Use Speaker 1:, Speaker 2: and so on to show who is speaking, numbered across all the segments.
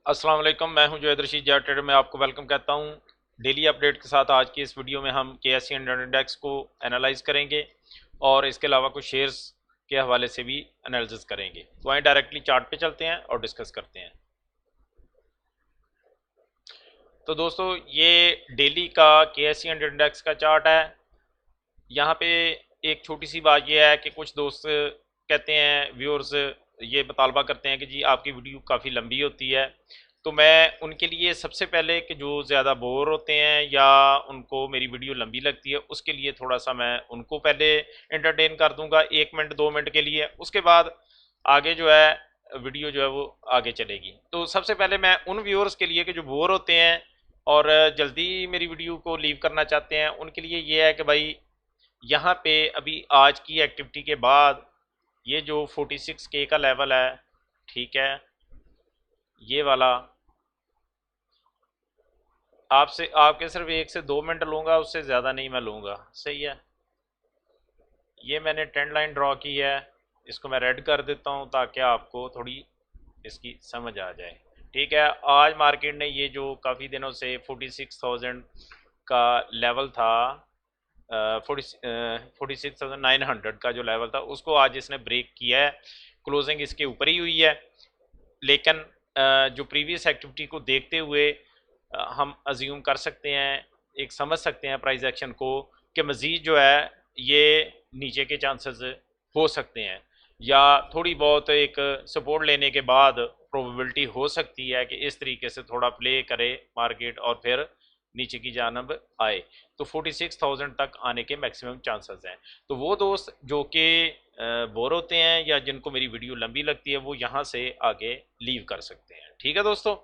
Speaker 1: अस्सलाम वालेकुम, मैं हूं जुनैद रशीद ज़ेड ट्रेडर में आपको वेलकम कहता हूं। डेली अपडेट के साथ आज की इस वीडियो में हम KSE इंडेक्स को एनालाइज करेंगे और इसके अलावा कुछ शेयर्स के हवाले से भी एनालिसिस करेंगे। तो आइए डायरेक्टली चार्ट पे चलते हैं और डिस्कस करते हैं। तो दोस्तों, ये डेली का KSE इंडेक्स का चार्ट है। यहाँ पे एक छोटी सी बात यह है कि कुछ दोस्त कहते हैं, व्यूअर्स ये मुतालबा करते हैं कि जी आपकी वीडियो काफ़ी लंबी होती है। तो मैं उनके लिए सबसे पहले कि जो ज़्यादा बोर होते हैं या उनको मेरी वीडियो लंबी लगती है, उसके लिए थोड़ा सा मैं उनको पहले एंटरटेन कर दूंगा 1 मिनट 2 मिनट के लिए। उसके बाद आगे जो है वीडियो जो है वो आगे चलेगी। तो सबसे पहले मैं उन व्यूअर्स के लिए कि जो बोर होते हैं और जल्दी मेरी वीडियो को लीव करना चाहते हैं, उनके लिए ये है कि भाई यहाँ पे अभी आज की एक्टिविटी के बाद ये जो 46K का लेवल है, ठीक है, ये वाला आपसे आपके सिर्फ 1 से 2 मिनट लूँगा, उससे ज़्यादा नहीं मैं लूँगा। सही है। ये मैंने ट्रेंड लाइन ड्रॉ की है, इसको मैं रेड कर देता हूँ ताकि आपको थोड़ी इसकी समझ आ जाए। ठीक है, आज मार्केट ने ये जो काफ़ी दिनों से 46,000 का लेवल था, 46,900 का जो लेवल था, उसको आज इसने ब्रेक किया है। क्लोजिंग इसके ऊपर ही हुई है, लेकिन जो प्रीवियस एक्टिविटी को देखते हुए हम अज्यूम कर सकते हैं, एक समझ सकते हैं प्राइस एक्शन को कि मज़ीद जो है ये नीचे के चांसेस हो सकते हैं, या थोड़ी बहुत एक सपोर्ट लेने के बाद प्रोबेबिलिटी हो सकती है कि इस तरीके से थोड़ा प्ले करे मार्केट और फिर नीचे की जानब आए। तो 46,000 तक आने के मैक्सिमम चांसेस हैं। तो वो दोस्त जो कि बोर होते हैं या जिनको मेरी वीडियो लंबी लगती है, वो यहाँ से आगे लीव कर सकते हैं। ठीक है दोस्तों,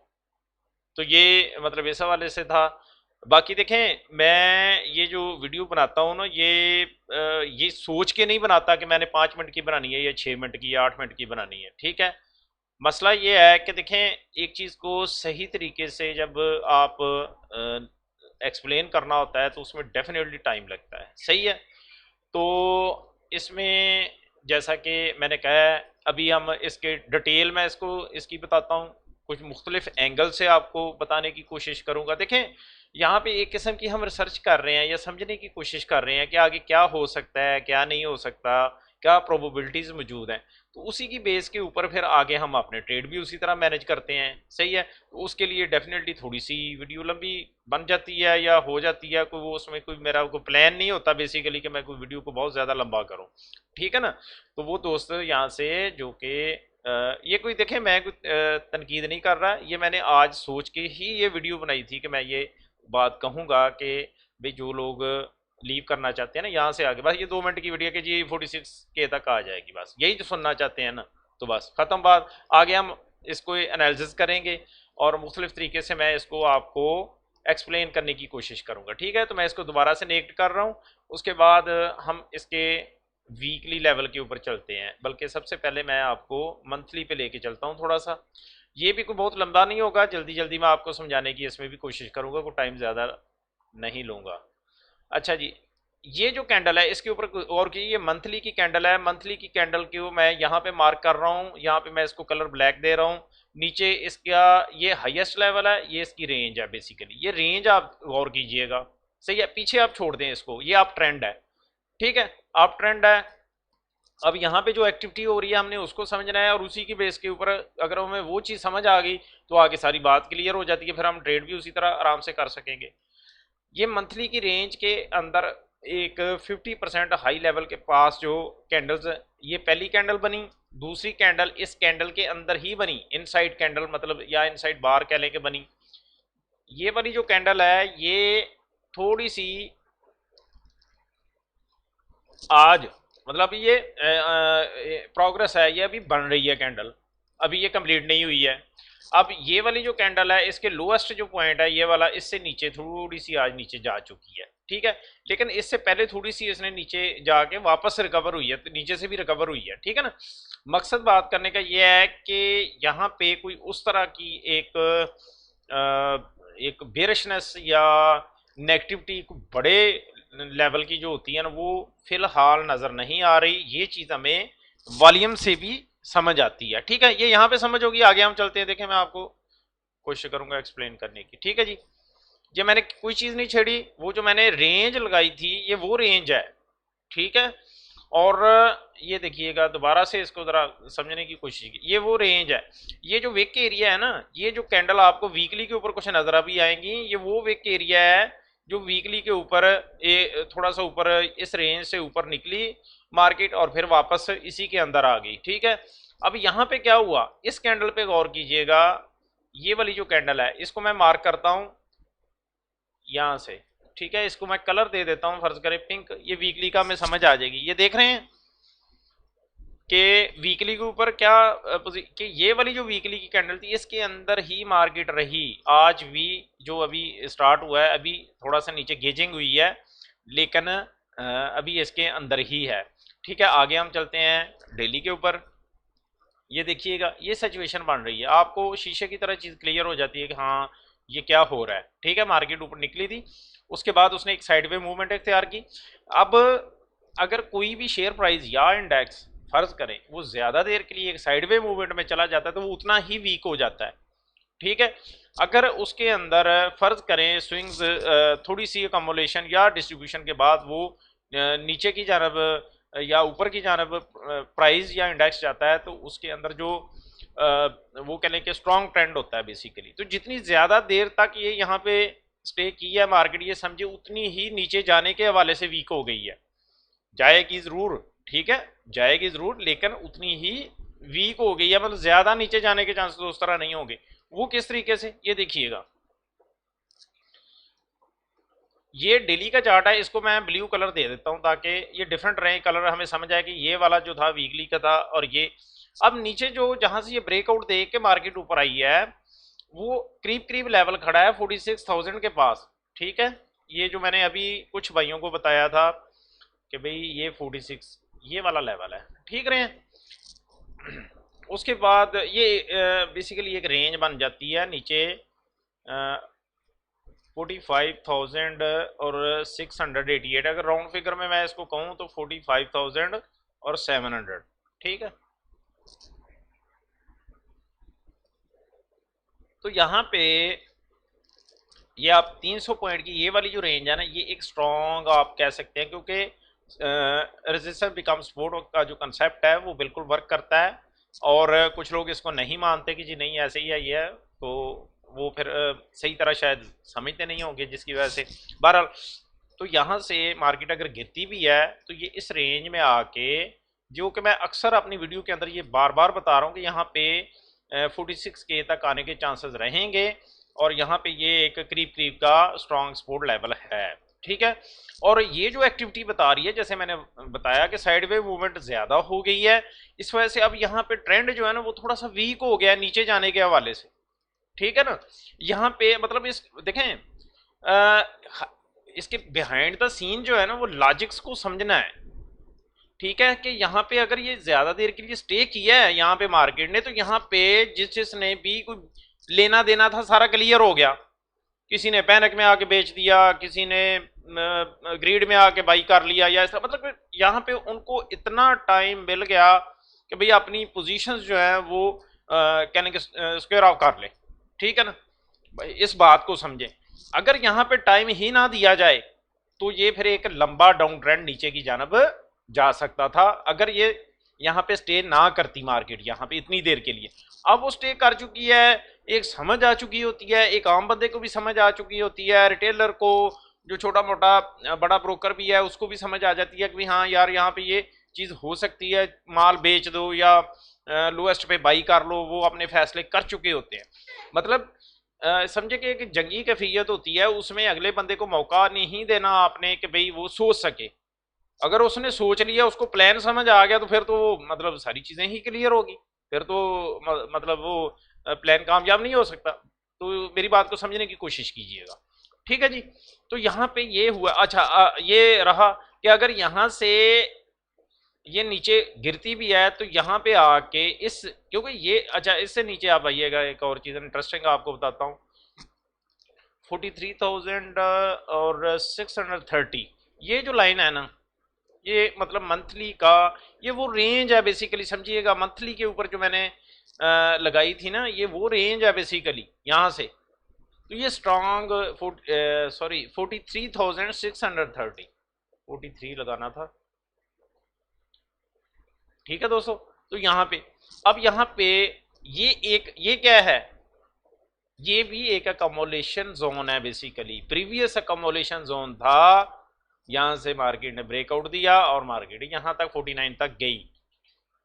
Speaker 1: तो ये मतलब इस हवाले से था। बाकी देखें, मैं ये जो वीडियो बनाता हूँ ना, ये सोच के नहीं बनाता कि मैंने 5 मिनट की बनानी है या 6 मिनट की या 8 मिनट की बनानी है। ठीक है, मसला ये है कि देखें, एक चीज़ को सही तरीके से जब आप एक्सप्लेन करना होता है तो उसमें डेफिनेटली टाइम लगता है। सही है। तो इसमें जैसा कि मैंने कहा है, अभी हम इसके डिटेल में इसकी बताता हूँ, कुछ मुख्तलिफ एंगल से आपको बताने की कोशिश करूँगा। देखें, यहाँ पे एक किस्म की हम रिसर्च कर रहे हैं या समझने की कोशिश कर रहे हैं कि आगे क्या हो सकता है, क्या नहीं हो सकता, क्या प्रोबेबिलिटीज़ मौजूद हैं। तो उसी की बेस के ऊपर फिर आगे हम अपने ट्रेड भी उसी तरह मैनेज करते हैं। सही है। तो उसके लिए डेफिनेटली थोड़ी सी वीडियो लंबी बन जाती है या हो जाती है, कोई वो उसमें कोई मेरा कोई प्लान नहीं होता बेसिकली कि मैं कोई वीडियो को बहुत ज़्यादा लंबा करूँ। ठीक है ना। तो वो दोस्त यहाँ से जो कि ये कोई देखें, मैं कोई तनकीद नहीं कर रहा, ये मैंने आज सोच के ही ये वीडियो बनाई थी कि मैं ये बात कहूँगा कि भाई जो लोग लीव करना चाहते हैं ना यहाँ से आगे, बस ये 2 मिनट की वीडियो के जी 46K तक आ जाएगी, बस यही जो सुनना चाहते हैं ना, तो बस ख़त्म बात। आगे हम इसको एनालिसिस करेंगे और मुख्तलिफ तरीके से मैं इसको आपको एक्सप्लेन करने की कोशिश करूँगा। ठीक है, तो मैं इसको दोबारा से नेक्ट कर रहा हूँ। उसके बाद हम इसके वीकली लेवल के ऊपर चलते हैं, बल्कि सबसे पहले मैं आपको मंथली पे लेके चलता हूँ थोड़ा सा। ये भी कोई बहुत लंबा नहीं होगा, जल्दी जल्दी मैं आपको समझाने की इसमें भी कोशिश करूँगा, कोई टाइम ज़्यादा नहीं लूँगा। अच्छा जी, ये जो कैंडल है इसके ऊपर और की, ये मंथली की कैंडल है। मंथली की कैंडल को मैं यहाँ पे मार्क कर रहा हूँ, यहाँ पे मैं इसको कलर ब्लैक दे रहा हूँ। नीचे इसका ये हाईएस्ट लेवल है, ये इसकी रेंज है। बेसिकली ये रेंज आप गौर कीजिएगा। सही है, पीछे आप छोड़ दें इसको, ये आप ट्रेंड है। ठीक है, आप ट्रेंड है। अब यहाँ पे जो एक्टिविटी हो रही है हमने उसको समझना है, और उसी की बेस के ऊपर अगर हमें वो चीज़ समझ आ गई तो आगे सारी बात क्लियर हो जाती है, फिर हम ट्रेड भी उसी तरह आराम से कर सकेंगे। ये मंथली की रेंज के अंदर एक 50% हाई लेवल के पास जो कैंडल्स, ये पहली कैंडल बनी, दूसरी कैंडल इस कैंडल के अंदर ही बनी, इनसाइड कैंडल मतलब, या इनसाइड बार कह लें कि बनी। ये वाली जो कैंडल है ये थोड़ी सी आज मतलब ये प्रोग्रेस है, ये अभी बन रही है कैंडल, अभी ये कंप्लीट नहीं हुई है। अब ये वाली जो कैंडल है इसके लोएस्ट जो पॉइंट है ये वाला, इससे नीचे थोड़ी सी आज नीचे जा चुकी है। ठीक है, लेकिन इससे पहले थोड़ी सी इसने नीचे जाके वापस रिकवर हुई है, तो नीचे से भी रिकवर हुई है। ठीक है ना। मकसद बात करने का ये है कि यहाँ पे कोई उस तरह की एक बेरिशनेस या नेगेटिविटी बड़े लेवल की जो होती है ना, वो फिलहाल नजर नहीं आ रही। ये चीज हमें वॉल्यूम से भी समझ आती है। ठीक है, ये यहाँ पे समझ होगी। आगे हम चलते हैं, देखें मैं आपको कोशिश करूंगा एक्सप्लेन करने की। ठीक है जी, ये मैंने कोई चीज़ नहीं छेड़ी, वो जो मैंने रेंज लगाई थी ये वो रेंज है। ठीक है, और ये देखिएगा दोबारा से इसको ज़रा समझने की कोशिश की, ये वो रेंज है। ये जो विक एरिया है ना, ये जो कैंडल आपको वीकली के ऊपर कुछ नज़र भी आएंगी, ये वो विक एरिया है जो वीकली के ऊपर ये थोड़ा सा ऊपर इस रेंज से ऊपर निकली मार्केट और फिर वापस इसी के अंदर आ गई। ठीक है, अब यहाँ पे क्या हुआ, इस कैंडल पे गौर कीजिएगा, ये वाली जो कैंडल है इसको मैं मार्क करता हूँ यहाँ से। ठीक है, इसको मैं कलर दे देता हूँ, फर्ज करें पिंक, ये वीकली का हमें समझ आ जाएगी। ये देख रहे हैं कि वीकली के ऊपर क्या कि ये वाली जो वीकली की कैंडल थी इसके अंदर ही मार्केट रही। आज भी जो अभी स्टार्ट हुआ है, अभी थोड़ा सा नीचे गेजिंग हुई है, लेकिन अभी इसके अंदर ही है। ठीक है, आगे हम चलते हैं डेली के ऊपर। ये देखिएगा, ये सिचुएशन बन रही है, आपको शीशे की तरह चीज़ क्लियर हो जाती है कि हाँ ये क्या हो रहा है। ठीक है, मार्केट ऊपर निकली थी, उसके बाद उसने एक साइडवे मूवमेंट इख्तियार की। अब अगर कोई भी शेयर प्राइस या इंडेक्स फर्ज करें वो ज़्यादा देर के लिए एक साइडवे मूवमेंट में चला जाता है तो वो उतना ही वीक हो जाता है। ठीक है, अगर उसके अंदर फर्ज करें स्विंग्स थोड़ी सी अकोमोलेशन या डिस्ट्रीब्यूशन के बाद वो नीचे की जानब या ऊपर की जानब प्राइस या इंडेक्स जाता है, तो उसके अंदर जो वो कह लें कि स्ट्रॉन्ग ट्रेंड होता है बेसिकली। तो जितनी ज़्यादा देर तक ये यहाँ पे स्टे की है मार्केट, ये समझे उतनी ही नीचे जाने के हवाले से वीक हो गई है। जाएगी ज़रूर, ठीक है, जाएगी ज़रूर, लेकिन उतनी ही वीक हो गई है, मतलब ज़्यादा नीचे जाने के चांसेस उस तरह नहीं होंगे। वो किस तरीके से, ये देखिएगा, ये डेली का चार्ट है, इसको मैं ब्लू कलर दे देता हूं ताकि ये डिफरेंट रहे कलर, हमें समझ आए कि ये वाला जो था वीकली का था और ये। अब नीचे जो जहां से ये ब्रेकआउट दे के मार्केट ऊपर आई है वो करीब करीब लेवल खड़ा है 46,000 के पास। ठीक है, ये जो मैंने अभी कुछ भाइयों को बताया था कि भाई ये 46 ये वाला लेवल है, ठीक रहे हैं। उसके बाद ये बेसिकली एक रेंज बन जाती है नीचे 45,000 और 688, अगर राउंड फिगर में मैं इसको कहूँ तो 45,000 और 700। ठीक है, तो यहाँ पे ये आप 300 पॉइंट की ये वाली जो रेंज है ना, ये एक स्ट्रॉन्ग आप कह सकते हैं, क्योंकि रेजिस्टेंस बिकम सपोर्ट का जो कंसेप्ट है वो बिल्कुल वर्क करता है। और कुछ लोग इसको नहीं मानते कि जी नहीं ऐसे ही है ये है, तो वो फिर सही तरह शायद समझते नहीं होंगे, जिसकी वजह से बहरहाल तो यहाँ से मार्केट अगर गिरती भी है तो ये इस रेंज में आके, जो कि मैं अक्सर अपनी वीडियो के अंदर ये बार बार बता रहा हूँ कि यहाँ पे 46K तक आने के चांसेस रहेंगे और यहाँ पे ये एक करीब करीब का स्ट्रॉन्ग सपोर्ट लेवल है। ठीक है, और ये जो एक्टिविटी बता रही है, जैसे मैंने बताया कि साइडवे मूवमेंट ज़्यादा हो गई है, इस वजह से अब यहाँ पे ट्रेंड जो है ना वो थोड़ा सा वीक हो गया है नीचे जाने के हवाले से। ठीक है ना, यहाँ पे मतलब इस देखें इसके बिहाइंड द सीन जो है ना वो लॉजिक्स को समझना है। ठीक है, कि यहाँ पे अगर ये ज्यादा देर के लिए स्टे किया है यहाँ पे मार्केट ने, तो यहाँ पे जिसने भी कोई लेना देना था सारा क्लियर हो गया। किसी ने पैनिक में आके बेच दिया, किसी ने ग्रीड में आके बाई कर लिया, या ऐसा मतलब यहाँ पे उनको इतना टाइम मिल गया कि भाई अपनी पोजीशंस जो है वो कहने के स्क्वायर ऑफ कर ले। ठीक है ना भाई, इस बात को समझें, अगर यहाँ पे टाइम ही ना दिया जाए तो ये फिर एक लंबा डाउन ट्रेंड नीचे की जानब जा सकता था, अगर ये यहाँ पे स्टे ना करती मार्केट यहाँ पे इतनी देर के लिए। अब वो स्टे कर चुकी है, एक समझ आ चुकी होती है, एक आम बंदे को भी समझ आ चुकी होती है, रिटेलर को, जो छोटा मोटा बड़ा ब्रोकर भी है उसको भी समझ आ जाती है कि हाँ यार यहाँ पे ये चीज़ हो सकती है, माल बेच दो या लोएस्ट पे बाई कर लो, वो अपने फैसले कर चुके होते हैं। मतलब समझे कि एक जंगी कैफियत होती है, उसमें अगले बंदे को मौका नहीं देना आपने कि भाई वो सोच सके। अगर उसने सोच लिया, उसको प्लान समझ आ गया, तो फिर तो मतलब सारी चीज़ें ही क्लियर होगी, फिर तो मतलब वो प्लान कामयाब नहीं हो सकता। तो मेरी बात को समझने की कोशिश कीजिएगा। ठीक है जी, तो यहाँ पे ये हुआ। अच्छा ये रहा कि अगर यहाँ से ये नीचे गिरती भी है तो यहाँ पे आके इस, क्योंकि ये अच्छा इससे नीचे आप आइएगा, एक और चीज़ इंटरेस्टिंग आपको बताता हूँ, 43,000 और 630 ये जो लाइन है ना, ये मतलब मंथली का ये वो रेंज है बेसिकली, समझिएगा। मंथली के ऊपर जो मैंने लगाई थी ना, ये वो रेंज है बेसिकली यहाँ से। तो ये स्ट्रॉन्ग 43,630, 43 लगाना था, ठीक है दोस्तों। तो यहाँ पे अब यहाँ पे ये क्या है, ये भी एक अकोमोलेशन जोन है बेसिकली। प्रीवियस अकोमोलेशन जोन था, यहां से मार्केट ने ब्रेकआउट दिया और मार्केट यहां तक 49 तक गई,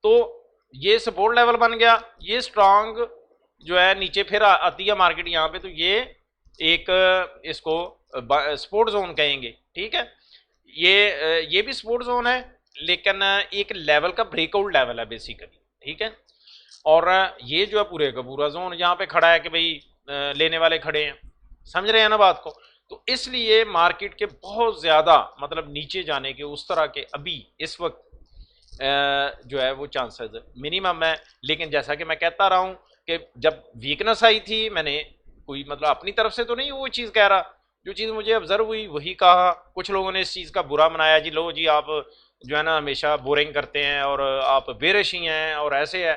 Speaker 1: तो ये सपोर्ट लेवल बन गया। ये स्ट्रांग जो है नीचे फिर आती है मार्केट यहाँ पे, तो ये एक इसको सपोर्ट जोन कहेंगे, ठीक है। ये भी सपोर्ट जोन है, लेकिन एक लेवल का ब्रेकआउट लेवल है बेसिकली, ठीक है। और ये जो है पूरे का पूरा जोन यहाँ पे खड़ा है कि भाई लेने वाले खड़े हैं, समझ रहे हैं ना बात को। तो इसलिए मार्केट के बहुत ज्यादा मतलब नीचे जाने के उस तरह के अभी इस वक्त जो है वो चांसेस मिनिमम है। लेकिन जैसा कि मैं कहता रहा हूं कि जब वीकनेस आई थी, मैंने कोई मतलब अपनी तरफ से तो नहीं वो चीज़ कह रहा, जो चीज़ मुझे ऑब्जर्व हुई वही कहा। कुछ लोगों ने इस चीज़ का बुरा मनाया, जी लो जी आप जो है ना हमेशा बोरिंग करते हैं और आप बेरश ही हैं और ऐसे है।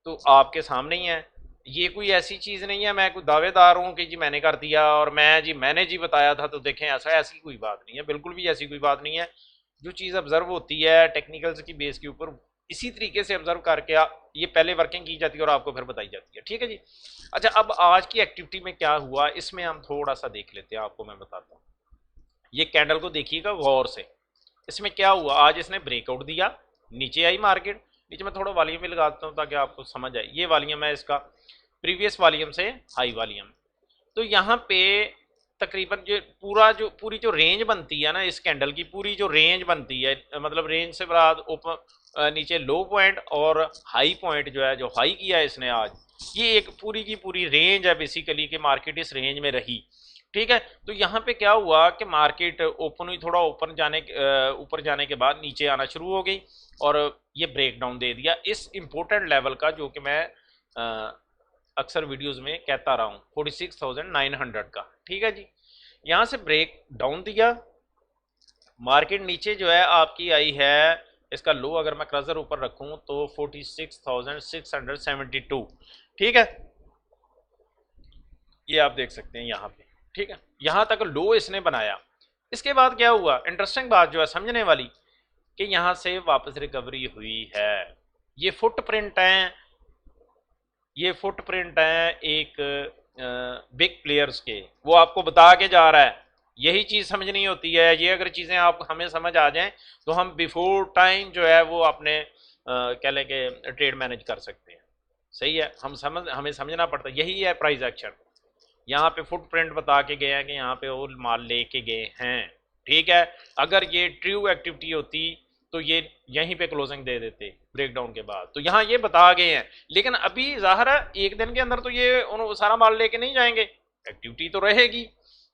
Speaker 1: तो आपके सामने ही है, ये कोई ऐसी चीज़ नहीं है मैं कोई दावेदार हूँ कि जी मैंने कर दिया और मैंने जी बताया था तो देखें, ऐसी कोई बात नहीं है, बिल्कुल भी ऐसी कोई बात नहीं है। जो चीज़ ऑब्जर्व होती है टेक्निकल्स की बेस के ऊपर, इसी तरीके से ऑब्जर्व करके ये पहले वर्किंग की जाती है और आपको फिर बताई जाती है, ठीक है जी। अच्छा, अब आज की एक्टिविटी में क्या हुआ इसमें हम थोड़ा सा देख लेते हैं, आपको मैं बताता हूँ। ये कैंडल को देखिएगा गौर से, इसमें क्या हुआ, आज इसने ब्रेकआउट दिया, नीचे आई मार्केट। नीचे मैं थोड़ा वॉल्यूम भी लगाता हूँ ताकि आपको समझ आए। ये वॉल्यूम है इसका, प्रीवियस वॉल्यूम से हाई वॉल्यूम। तो यहाँ पे तकरीबन जो पूरी जो रेंज बनती है ना, इस कैंडल की पूरी जो रेंज बनती है, मतलब रेंज से बाद ऊपर नीचे लो पॉइंट और हाई पॉइंट जो है, जो हाई किया है इसने आज, ये एक पूरी की पूरी रेंज है बेसिकली कि मार्केट इस रेंज में रही, ठीक है। तो यहाँ पे क्या हुआ कि मार्केट ओपन हुई, थोड़ा ऊपर जाने के बाद नीचे आना शुरू हो गई और ये ब्रेक डाउन दे दिया इस इंपॉर्टेंट लेवल का, जो कि मैं अक्सर वीडियोस में कहता रहा हूँ, 46,900 का, ठीक है जी। यहाँ से ब्रेक डाउन दिया, मार्केट नीचे जो है आपकी आई है, इसका लो अगर मैं कर्सर ऊपर रखूं तो 46,672, ठीक है। ये आप देख सकते हैं यहाँ पे, ठीक है। यहाँ तक लो इसने बनाया। इसके बाद क्या हुआ, इंटरेस्टिंग बात जो है समझने वाली, कि यहाँ से वापस रिकवरी हुई है। ये फुटप्रिंट है, ये फुटप्रिंट है एक बिग प्लेयर्स के, वो आपको बता के जा रहा है। यही चीज़ समझनी होती है, ये अगर चीज़ें आप हमें समझ आ जाएं तो हम बिफोर टाइम जो है वो अपने कह लें कि ट्रेड मैनेज कर सकते हैं, सही है। हमें समझना पड़ता है, यही है प्राइस एक्शन। यहाँ पे फुटप्रिंट बता के गए हैं कि यहाँ पे वो माल लेके गए हैं, ठीक है। अगर ये ट्रू एक्टिविटी होती तो ये यहीं पे क्लोजिंग दे देते ब्रेकडाउन के बाद, तो यहाँ ये बता गए हैं। लेकिन अभी जाहिर है एक दिन के अंदर तो ये सारा माल लेके नहीं जाएंगे, एक्टिविटी तो रहेगी,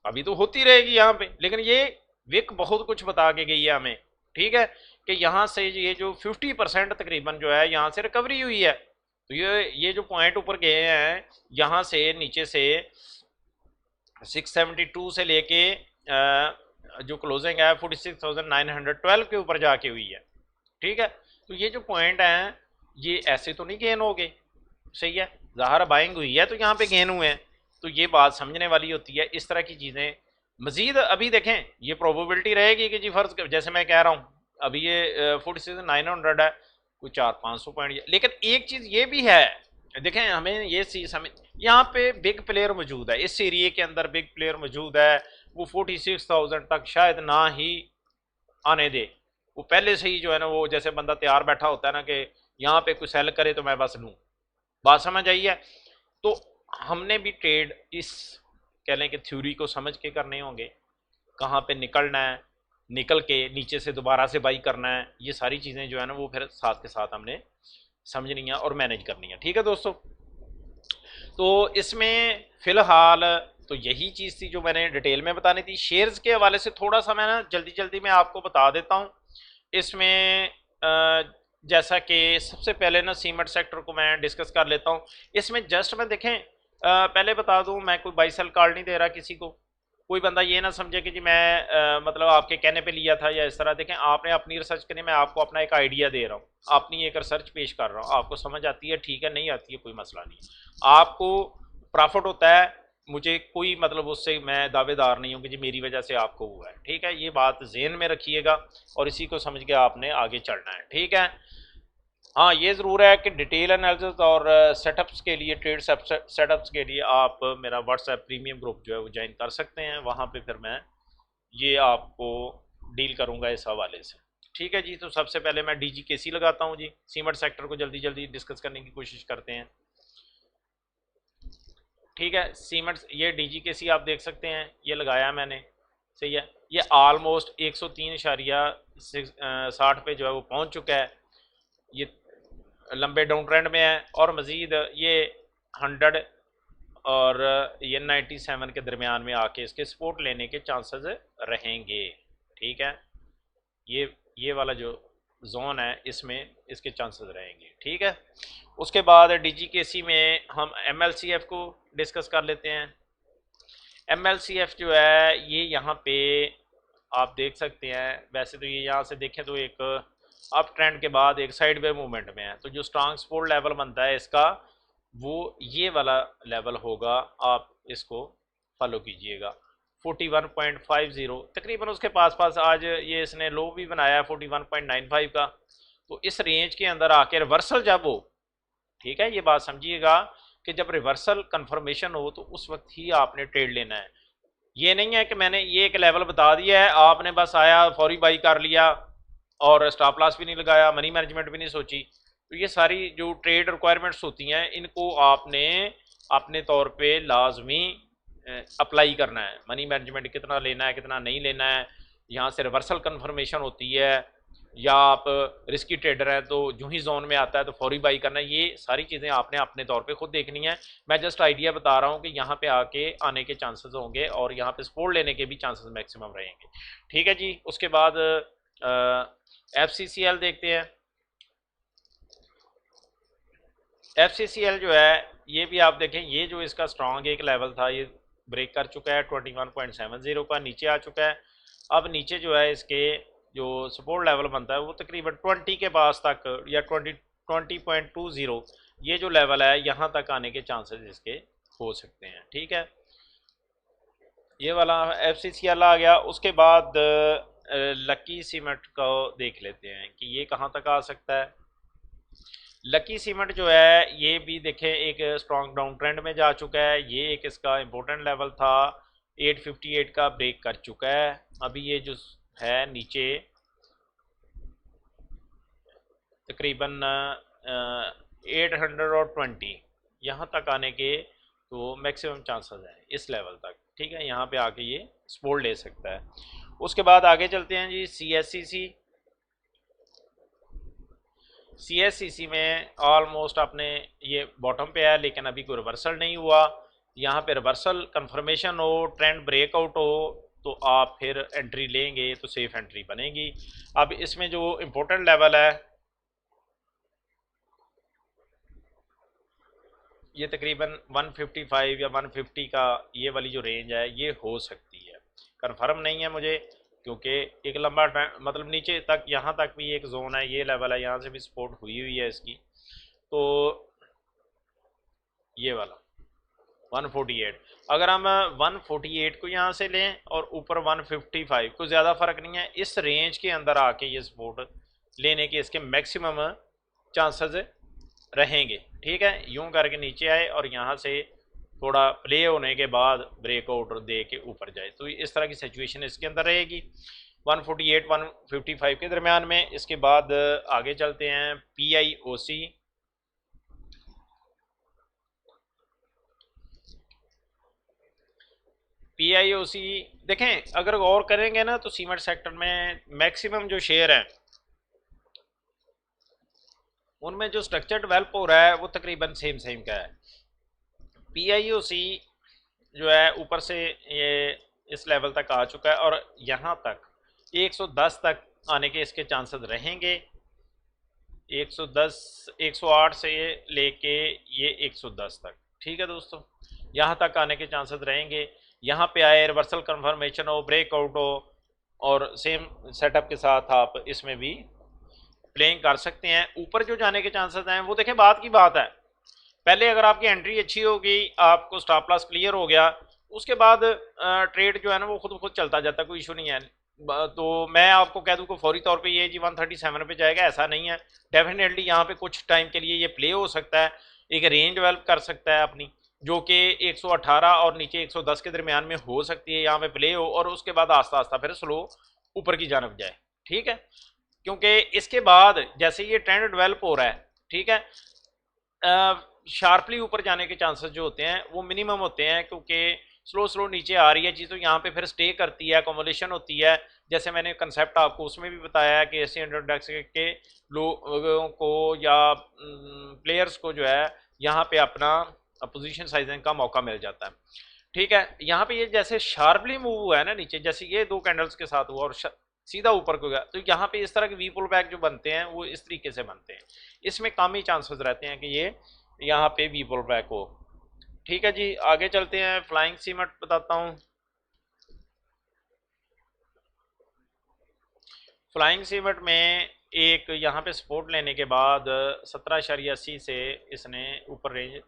Speaker 1: अभी तो होती रहेगी यहाँ पे। लेकिन ये विक बहुत कुछ बता के गई है हमें, ठीक है, कि यहाँ से ये जो 50% तकरीबन जो है यहाँ से रिकवरी हुई है। तो ये जो पॉइंट ऊपर गए हैं, यहाँ से नीचे से 672 से लेके जो क्लोजिंग है 46,912 के ऊपर जाके हुई है, ठीक है। तो ये जो पॉइंट है ये ऐसे तो नहीं गेन हो गए, सही है, ज़ाहिर बाइंग हुई है तो यहाँ पे गेन हुए हैं। तो ये बात समझने वाली होती है। इस तरह की चीज़ें मजीद अभी देखें, ये प्रोबेबिलिटी रहेगी कि जी फर्ज जैसे मैं कह रहा हूँ अभी ये 46,900 है, कोई 400-500 पॉइंट। लेकिन एक चीज़ ये भी है, देखें हमें ये चीज़ हमें यहाँ पे बिग प्लेयर मौजूद है, इस एरिए के अंदर बिग प्लेयर मौजूद है। वो 46,000 तक शायद ना ही आने दे, वो पहले से ही जो है ना, वो जैसे बंदा तैयार बैठा होता है ना कि यहाँ पे कोई सेल करे तो मैं बस लूँ, बात समझ आई है। तो हमने भी ट्रेड इस कह लें कि थ्योरी को समझ के करने होंगे, कहाँ पे निकलना है, निकल के नीचे से दोबारा से बाई करना है, ये सारी चीज़ें जो है ना वो फिर साथ के साथ हमने समझनी है और मैनेज करनी है, ठीक है दोस्तों। तो इसमें फ़िलहाल तो यही चीज़ थी जो मैंने डिटेल में बतानी थी। शेयर्स के हवाले से थोड़ा सा मैं ना जल्दी में आपको बता देता हूँ। इसमें जैसा कि सबसे पहले ना सीमेंट सेक्टर को मैं डिस्कस कर लेता हूँ। इसमें जस्ट मैं देखें पहले बता दूँ, मैं कोई बाई सेल कॉल नहीं दे रहा किसी को, कोई बंदा ये ना समझे कि जी मैं मतलब आपके कहने पे लिया था या इस तरह। देखें, आपने अपनी रिसर्च करनी, मैं आपको अपना एक आइडिया दे रहा हूँ, अपनी एक रिसर्च पेश कर रहा हूँ, आपको समझ आती है ठीक है, नहीं आती है कोई मसला नहीं, आपको प्रॉफिट होता है, मुझे कोई मतलब उससे मैं दावेदार नहीं हूँ कि जी मेरी वजह से आपको हुआ है, ठीक है। ये बात जहन में रखिएगा और इसी को समझ के आपने आगे चलना है, ठीक है। हाँ, ये ज़रूर है कि डिटेल एनालिसिस और सेटअप्स के लिए, ट्रेड सेटअप्स के लिए आप मेरा व्हाट्सएप प्रीमियम ग्रुप जो है वो ज्वाइन कर सकते हैं, वहाँ पे फिर मैं ये आपको डील करूँगा इस हवाले से, ठीक है जी। तो सबसे पहले मैं DGKC लगाता हूँ जी, सीमेंट सेक्टर को जल्दी जल्दी डिस्कस करने की कोशिश करते हैं, ठीक है। सीमेंट, ये DGKC आप देख सकते हैं, ये लगाया मैंने, सही है। ये ऑलमोस्ट 103.60 पे जो है वो पहुँच चुका है, ये लंबे डाउन ट्रेंड में है, और मज़ीद ये 100 और ये 97 के दरमियान में आके इसके सपोर्ट लेने के चांसेस रहेंगे, ठीक है। ये वाला जो जोन है इसमें इसके चांसेस रहेंगे, ठीक है। उसके बाद DGKC में हम MLCF को डिस्कस कर लेते हैं। MLCF जो है ये यहाँ पे आप देख सकते हैं, वैसे तो ये यहाँ से देखें तो एक अप ट्रेंड के बाद एक साइड वे मूवमेंट में है, तो जो स्ट्रॉन्ग सपोर्ट लेवल बनता है इसका वो ये वाला लेवल होगा, आप इसको फॉलो कीजिएगा 41.50 तकरीबन उसके पास पास। आज ये इसने लो भी बनाया है 41.95 का, तो इस रेंज के अंदर आके रिवर्सल जब हो, ठीक है, ये बात समझिएगा कि जब रिवर्सल कंफर्मेशन हो तो उस वक्त ही आपने ट्रेड लेना है। ये नहीं है कि मैंने ये एक लेवल बता दिया है, आपने बस आया फौरी बाई कर लिया और स्टॉप लॉस भी नहीं लगाया, मनी मैनेजमेंट भी नहीं सोची। तो ये सारी जो ट्रेड रिक्वायरमेंट्स होती हैं इनको आपने अपने तौर पे लाजमी अप्लाई करना है। मनी मैनेजमेंट कितना लेना है, कितना नहीं लेना है, यहाँ से रिवर्सल कंफर्मेशन होती है, या आप रिस्की ट्रेडर हैं तो जो ही जोन में आता है तो फौरी बाई करना है, ये सारी चीज़ें आपने अपने तौर पे खुद देखनी है। मैं जस्ट आइडिया बता रहा हूँ कि यहाँ पे आके आने के चांसेस होंगे और यहाँ पे सपोर्ट लेने के भी चांसेस मैक्सिमम रहेंगे, ठीक है जी। उसके बाद FCCL देखते हैं। FCCL जो है ये भी आप देखें, ये जो इसका स्ट्रॉन्ग एक लेवल था ये ब्रेक कर चुका है 21.70 का, नीचे आ चुका है। अब नीचे जो है इसके जो सपोर्ट लेवल बनता है वो तकरीबन 20 के पास तक, या 20.20, ये जो लेवल है यहाँ तक आने के चांसेस इसके हो सकते हैं, ठीक है। ये वाला FCCL आ गया। उसके बाद लकी सीमेंट को देख लेते हैं कि ये कहाँ तक आ सकता है। लकी सीमेंट जो है ये भी देखें एक स्ट्रॉन्ग डाउन ट्रेंड में जा चुका है, ये एक इसका इम्पोर्टेंट लेवल था 858 का ब्रेक कर चुका है। अभी ये जो है नीचे तकरीबन 820 यहाँ तक आने के तो मैक्सिमम चांसेस हैं इस लेवल तक, ठीक है। यहाँ पे आके ये सपोर्ट ले सकता है। उसके बाद आगे चलते हैं जी CSCC में ऑलमोस्ट आपने ये बॉटम पे है लेकिन अभी कोई रिवर्सल नहीं हुआ। यहाँ पे रिवर्सल कंफर्मेशन हो, ट्रेंड ब्रेकआउट हो तो आप फिर एंट्री लेंगे तो सेफ एंट्री बनेगी। अब इसमें जो इम्पोर्टेंट लेवल है ये तकरीबन 155 या 150 का, ये वाली जो रेंज है ये हो सकती है, कंफर्म नहीं है मुझे क्योंकि एक लंबा मतलब नीचे तक यहाँ तक भी एक जोन है, ये लेवल है, यहाँ से भी सपोर्ट हुई है इसकी, तो ये वाला 148, अगर हम 148 को यहाँ से लें और ऊपर 155 को ज़्यादा फ़र्क नहीं है, इस रेंज के अंदर आके ये सपोर्ट लेने के इसके मैक्सिमम चांसेस रहेंगे, ठीक है। यूं करके नीचे आए और यहाँ से थोड़ा प्ले होने के बाद ब्रेकआउट दे के ऊपर जाए, तो इस तरह की सिचुएशन इसके अंदर रहेगी 148 155 के दरमियान में। इसके बाद आगे चलते हैं PIOC। PIOC देखें, अगर गौर करेंगे ना तो सीमेंट सेक्टर में मैक्सिमम जो शेयर हैं उनमें जो स्ट्रक्चर्ड डेवलप हो रहा है वो तकरीबन सेम का है। PIOC जो है ऊपर से ये इस लेवल तक आ चुका है और यहाँ तक 110 तक आने के इसके चांसेस रहेंगे। 110 108 से लेके ये 110 तक, ठीक है दोस्तों, यहाँ तक आने के चांसेस रहेंगे। यहाँ पे आए, रिवर्सल कन्फर्मेशन हो, ब्रेकआउट हो, और सेम सेटअप के साथ आप इसमें भी प्लेइंग कर सकते हैं। ऊपर जो जाने के चांसेस हैं वो देखें, बात की बात है, पहले अगर आपकी एंट्री अच्छी होगी, आपको स्टॉप लॉस क्लियर हो गया, उसके बाद ट्रेड जो है ना वो खुद खुद चलता जाता है, कोई इशू नहीं है। तो मैं आपको कह दूं कि फौरी तौर पे ये जी 137 पे जाएगा, ऐसा नहीं है। डेफिनेटली यहाँ पे कुछ टाइम के लिए ये प्ले हो सकता है, एक रेंज डेवलप कर सकता है अपनी, जो कि 118 और नीचे 110 के दरमियान में हो सकती है, यहाँ पे प्ले हो, और उसके बाद आस्ता आस्ता फिर स्लो ऊपर की जानब जाए। ठीक है, क्योंकि इसके बाद जैसे ये ट्रेंड डेवलप हो रहा है, ठीक है, शार्पली ऊपर जाने के चांसेस जो होते हैं वो मिनिमम होते हैं, क्योंकि स्लो स्लो नीचे आ रही है चीज़, तो यहाँ पे फिर स्टे करती है, अकोमोलेशन होती है। जैसे मैंने कंसेप्ट आपको उसमें भी बताया है कि एसी इंडेक्स के लोगों को या प्लेयर्स को जो है यहाँ पे अपना पोजीशन साइजिंग का मौका मिल जाता है। ठीक है, यहाँ पे ये जैसे शार्पली मूव हुआ है ना नीचे, जैसे ये दो कैंडल्स के साथ हुआ और सीधा ऊपर को गया, तो यहाँ पे इस तरह के वी पुल बैक जो बनते हैं वो इस तरीके से बनते हैं, इसमें कम ही चांसेस रहते हैं कि ये यहाँ पे वी पुल बैक हो। ठीक है जी, आगे चलते हैं, फ्लाइंग सीमेंट बताता हूँ। फ्लाइंग सीमेंट में एक यहाँ पे सपोर्ट लेने के बाद 17.80 से इसने ऊपर रेंज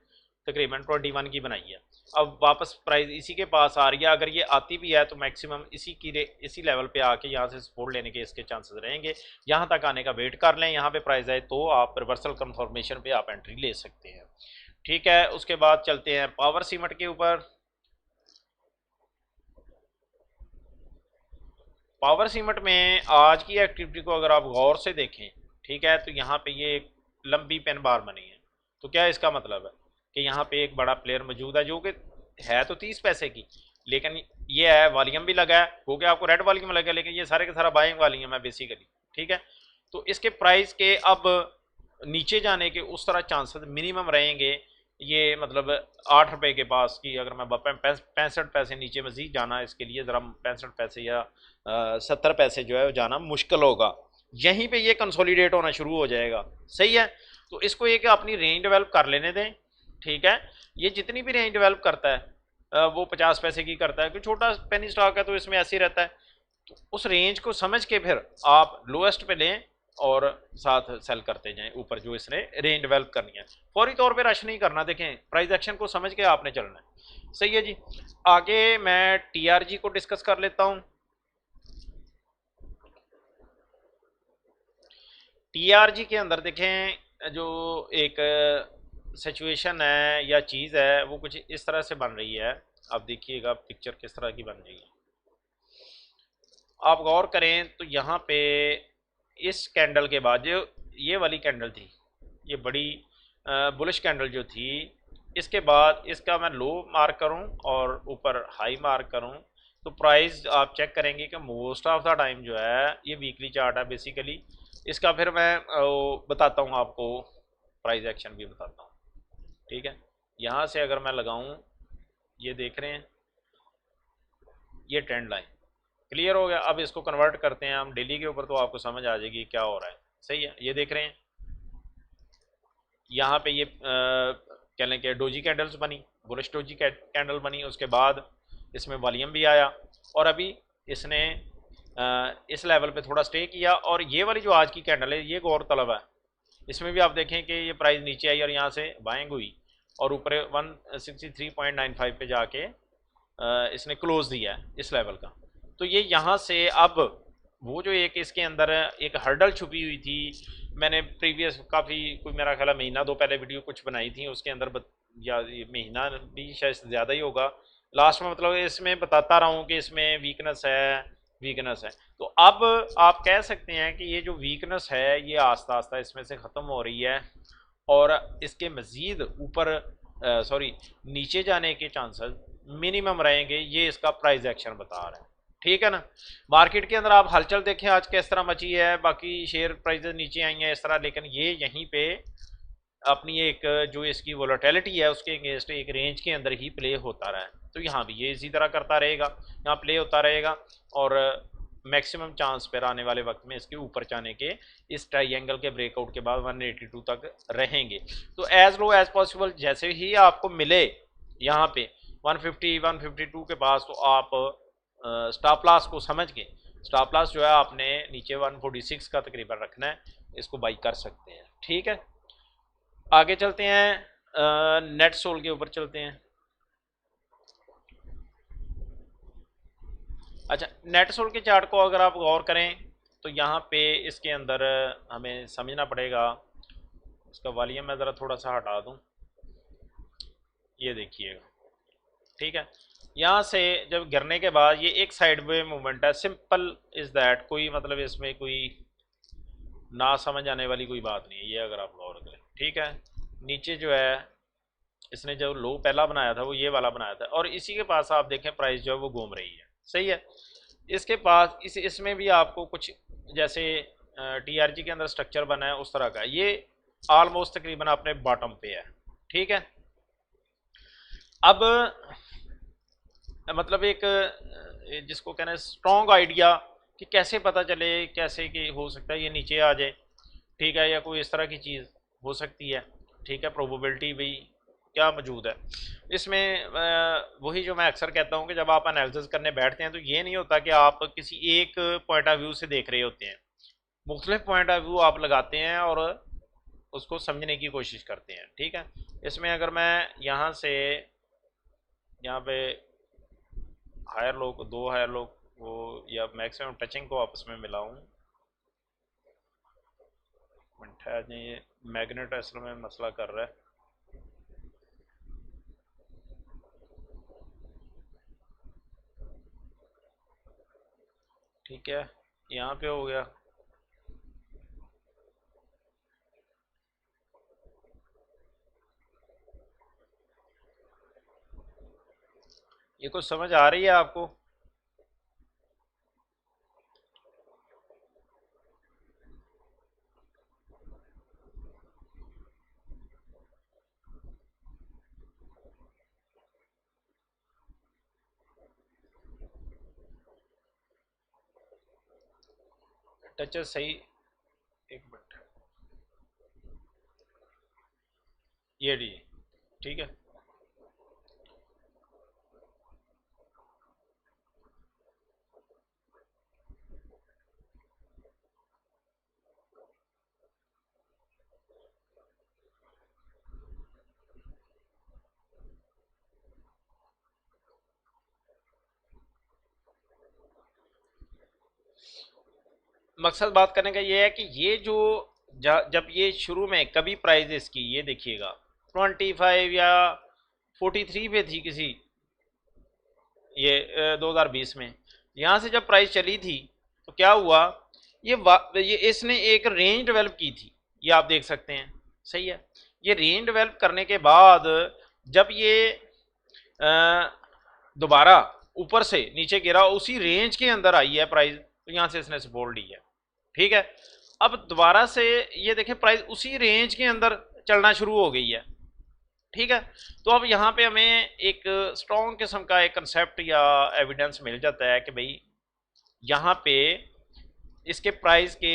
Speaker 1: तकरीबन 21 की बनाई है। अब वापस प्राइस इसी के पास आ रही है, अगर ये आती भी है तो मैक्सिमम इसी लेवल पे आके यहाँ से सपोर्ट लेने के इसके चांसेस रहेंगे। यहाँ तक आने का वेट कर लें, यहाँ पे प्राइस आए तो आप रिवर्सल कंफर्मेशन पे आप एंट्री ले सकते हैं। ठीक है, उसके बाद चलते हैं पावर सीमेंट के ऊपर। पावर सीमेंट में आज की एक्टिविटी को अगर आप गौर से देखें, ठीक है, तो यहाँ पे ये एक लंबी पेन बार बनी है। तो क्या इसका मतलब है कि यहाँ पे एक बड़ा प्लेयर मौजूद है, जो कि है तो 30 पैसे की, लेकिन ये है वॉल्यूम भी लगा है, हो गया आपको रेड वॉल्यूम लगा, लेकिन ये सारे के सारा बाइंग वॉल्यूम है बेसिकली। ठीक है, तो इसके प्राइस के अब नीचे जाने के उस तरह चांसेस मिनिमम रहेंगे। ये मतलब 8 रुपए के पास की, अगर मैं 65 पैसे नीचे मजीद जाना, इसके लिए ज़रा 65 पैसे या 70 पैसे जो है जाना मुश्किल होगा। यहीं पे ये कंसोलिडेट होना शुरू हो जाएगा। सही है, तो इसको ये कि अपनी रेंज डेवलप कर लेने दें। ठीक है, ये जितनी भी रेंज डेवलप करता है वो 50 पैसे की करता है, क्योंकि छोटा पेनी स्टॉक है तो इसमें ऐसे ही रहता है। तो उस रेंज को समझ के फिर आप लोएस्ट पे लें और साथ सेल करते जाएं ऊपर, जो इसने रेंज डेवलप करनी है। फौरी तौर पे रश नहीं करना, देखें प्राइस एक्शन को समझ के आपने चलना है। सही है जी, आगे मैं टीआरजी को डिस्कस कर लेता हूं। टीआरजी के अंदर देखें जो एक सिचुएशन है या चीज़ है वो कुछ इस तरह से बन रही है। आप देखिएगा पिक्चर किस तरह की बन रही है, आप गौर करें तो यहाँ पे इस कैंडल के बाद जो ये वाली कैंडल थी, ये बड़ी बुलिश कैंडल जो थी, इसके बाद इसका मैं लो मार्क करूं और ऊपर हाई मार्क करूं, तो प्राइस आप चेक करेंगे कि मोस्ट ऑफ द टाइम जो है ये वीकली चार्ट है बेसिकली। इसका फिर मैं बताता हूं आपको, प्राइस एक्शन भी बताता हूं। ठीक है, यहाँ से अगर मैं लगाऊं, ये देख रहे हैं ये ट्रेंड लाइन क्लियर हो गया। अब इसको कन्वर्ट करते हैं हम डेली के ऊपर, तो आपको समझ आ जाएगी क्या हो रहा है। सही है, ये देख रहे हैं यहाँ पे ये कह लें कि डोजी कैंडल्स बनी, बुलिश डोजी कैंडल बनी, उसके बाद इसमें वॉल्यूम भी आया, और अभी इसने इस लेवल पे थोड़ा स्टे किया। और ये वाली जो आज की कैंडल है ये गौरतलब है, इसमें भी आप देखें कि ये प्राइस नीचे आई और यहाँ से बाइंग हुई और ऊपर 163.95 पे जाके इसने क्लोज दिया है इस लेवल का। तो ये यहाँ से अब वो जो एक इसके अंदर एक हर्डल छुपी हुई थी, मैंने प्रीवियस काफ़ी कोई मेरा ख्याल महीना दो पहले वीडियो कुछ बनाई थी, उसके अंदर या महीना भी शायद ज़्यादा ही होगा, लास्ट में मतलब इसमें बताता रहा हूँ कि इसमें वीकनेस है। तो अब आप कह सकते हैं कि ये जो वीकनेस है ये आस्ता आस्ता इसमें से ख़त्म हो रही है, और इसके मज़ीद ऊपर नीचे जाने के चांसेस मिनिमम रहेंगे, ये इसका प्राइस एक्शन बता रहा है। ठीक है ना, मार्केट के अंदर आप हलचल देखें आज किस तरह मची है, बाकी शेयर प्राइसेस नीचे आई हैं इस तरह, लेकिन ये यहीं पे अपनी एक जो इसकी वोलेटिलिटी है उसके अगेंस्ट एक रेंज के अंदर ही प्ले होता रहा है। तो यहाँ भी ये इसी तरह करता रहेगा, यहाँ प्ले होता रहेगा, और मैक्सिमम चांस पर आने वाले वक्त में इसके ऊपर जाने के इस ट्राइंगल के ब्रेकआउट के बाद 182 तक रहेंगे। तो एज लो एज पॉसिबल जैसे ही आपको मिले यहाँ पे 150 152 के पास, तो आप स्टॉप लॉस को समझ के स्टॉप लॉस जो है आपने नीचे 146 का तकरीबन रखना है, इसको बाई कर सकते हैं। ठीक है, आगे चलते हैं, नेट सोल के ऊपर चलते हैं। अच्छा, नेट सोल के चार्ट को अगर आप गौर करें तो यहाँ पे इसके अंदर हमें समझना पड़ेगा, इसका वॉल्यूम मैं ज़रा थोड़ा सा हटा दूँ, ये देखिएगा। ठीक है, यहाँ से जब गिरने के बाद ये एक साइड वे मूवमेंट है, सिंपल इज दैट, कोई मतलब इसमें कोई ना समझ आने वाली कोई बात नहीं है, ये अगर आप गौर करें। ठीक है, नीचे जो है इसने जो लो पहला बनाया था वो ये वाला बनाया था, और इसी के पास आप देखें प्राइस जो है वो घूम रही है। सही है, इसके पास इसमें भी आपको कुछ जैसे टीआरजी के अंदर स्ट्रक्चर बना है उस तरह का, ये ऑलमोस्ट तकरीबन अपने बॉटम पे है। ठीक है, अब मतलब एक जिसको कहना है स्ट्रॉन्ग आइडिया कि कैसे पता चले, कैसे कि हो सकता है ये नीचे आ जाए। ठीक है, या कोई इस तरह की चीज़ हो सकती है। ठीक है, प्रोबेबिलिटी भी क्या मौजूद है इसमें, वही जो मैं अक्सर कहता हूँ कि जब आप एनालिसिस करने बैठते हैं तो ये नहीं होता कि आप किसी एक पॉइंट ऑफ व्यू से देख रहे होते हैं, मुख्तलिफ पॉइंट ऑफ व्यू आप लगाते हैं और उसको समझने की कोशिश करते हैं। ठीक है, इसमें अगर मैं यहाँ से यहाँ पे हायर लो को, दो हायर लो को या मैक्सिमम टचिंग को आपस में मिलाऊं, ये मैग्नेट असल में मसला कर रहा है। ठीक है, यहाँ पे हो गया। ये कुछ समझ आ रही है आपको? टच सही, एक मिनट, ये डी। ठीक है, मकसद बात करने का ये है कि ये जो जब ये शुरू में कभी प्राइस इसकी ये देखिएगा 25 या 43 पे थी किसी, ये 2020 में, यहाँ से जब प्राइस चली थी तो क्या हुआ, ये इसने एक रेंज डेवलप की थी, ये आप देख सकते हैं। सही है, ये रेंज डेवलप करने के बाद जब ये दोबारा ऊपर से नीचे गिरा, उसी रेंज के अंदर आई है प्राइस, तो यहाँ से इसने सपोर्ट ली है। ठीक है, अब दोबारा से ये देखें प्राइस उसी रेंज के अंदर चलना शुरू हो गई है। ठीक है, तो अब यहाँ पे हमें एक स्ट्रॉन्ग किस्म का एक कंसेप्ट या एविडेंस मिल जाता है कि भाई यहाँ पे इसके प्राइस के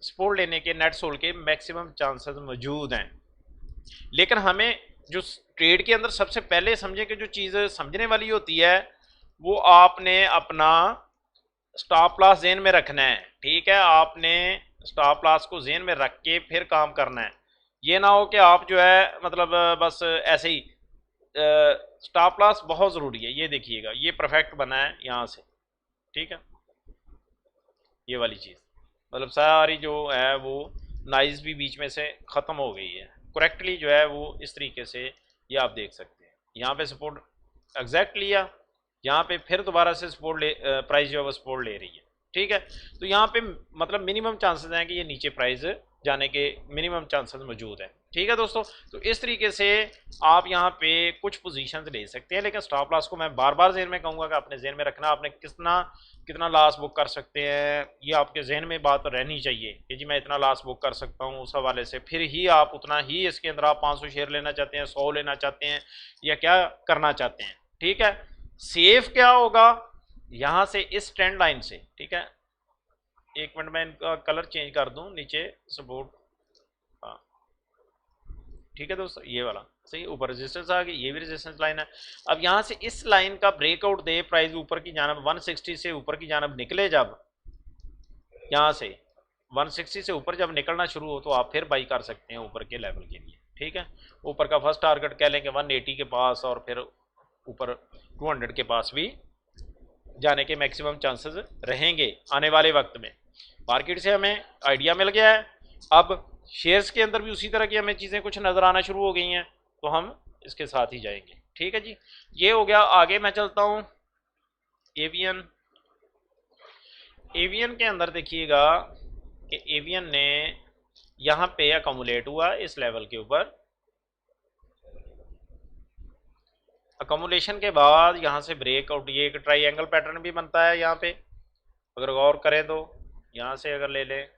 Speaker 1: सपोर्ट लेने के, नेट सोल के मैक्सिमम चांसेस मौजूद हैं। लेकिन हमें जो ट्रेड के अंदर सबसे पहले समझे कि जो चीज़ समझने वाली होती है वो आपने अपना स्टॉप लॉस जेन में रखना है। ठीक है, आपने स्टॉप लॉस को जेन में रख के फिर काम करना है। ये ना हो कि आप जो है मतलब बस ऐसे ही, स्टॉप लॉस बहुत ज़रूरी है। ये देखिएगा, ये परफेक्ट बना है यहाँ से। ठीक है, ये वाली चीज़ मतलब सारी जो है वो नाइज भी बीच में से ख़त्म हो गई है, करेक्टली जो है वो इस तरीके से ये आप देख सकते हैं। यहाँ पे सपोर्ट एग्जैक्ट लिया, यहाँ पे फिर दोबारा से सपोर्ट प्राइस जो है वो सपोर्ट ले रही है। ठीक है, तो यहाँ पे मतलब मिनिमम चांसेस हैं कि ये नीचे प्राइस जाने के मिनिमम चांसेस मौजूद हैं। ठीक है दोस्तों, तो इस तरीके से आप यहाँ पे कुछ पोजीशंस ले सकते हैं, लेकिन स्टॉप लॉस को मैं बार बार जेन में कहूँगा कि आपने जेन में रखना, आपने कितना लॉस बुक कर सकते हैं ये आपके जहन में बात रहनी चाहिए कि जी मैं इतना लॉस बुक कर सकता हूँ, उस हवाले से फिर ही आप उतना ही इसके अंदर आप 500 शेयर लेना चाहते हैं, 100 लेना चाहते हैं, या क्या करना चाहते हैं। ठीक है, सेफ क्या होगा यहाँ से इस ट्रेंड लाइन से। ठीक है, एक मिनट में इनका कलर चेंज कर दूं नीचे सपोर्ट। हाँ ठीक है दोस्तों, ये वाला सही, ऊपर रेजिस्टेंस आ गई, ये भी रेजिस्टेंस लाइन है। अब यहाँ से इस लाइन का ब्रेकआउट दे, प्राइस ऊपर की जानब 160 से ऊपर की जानब निकले, जब यहाँ से 160 से ऊपर जब निकलना शुरू हो तो आप फिर बाई कर सकते हैं ऊपर के लेवल के लिए। ठीक है, ऊपर का फर्स्ट टारगेट कह लेंगे 180 के पास, और फिर ऊपर 200 के पास भी जाने के मैक्सिमम चांसेस रहेंगे आने वाले वक्त में। मार्केट से हमें आइडिया मिल गया है, अब शेयर्स के अंदर भी उसी तरह की हमें चीज़ें कुछ नज़र आना शुरू हो गई हैं, तो हम इसके साथ ही जाएंगे। ठीक है जी, ये हो गया। आगे मैं चलता हूँ एवियन। एवियन के अंदर देखिएगा कि एवियन ने यहाँ पे अकोमुलेट हुआ इस लेवल के ऊपर, अकोमुलेशन के बाद यहाँ से ब्रेकआउट, ये एक ट्राइंगल पैटर्न भी बनता है यहाँ पे, अगर गौर करें तो यहाँ से अगर ले लें,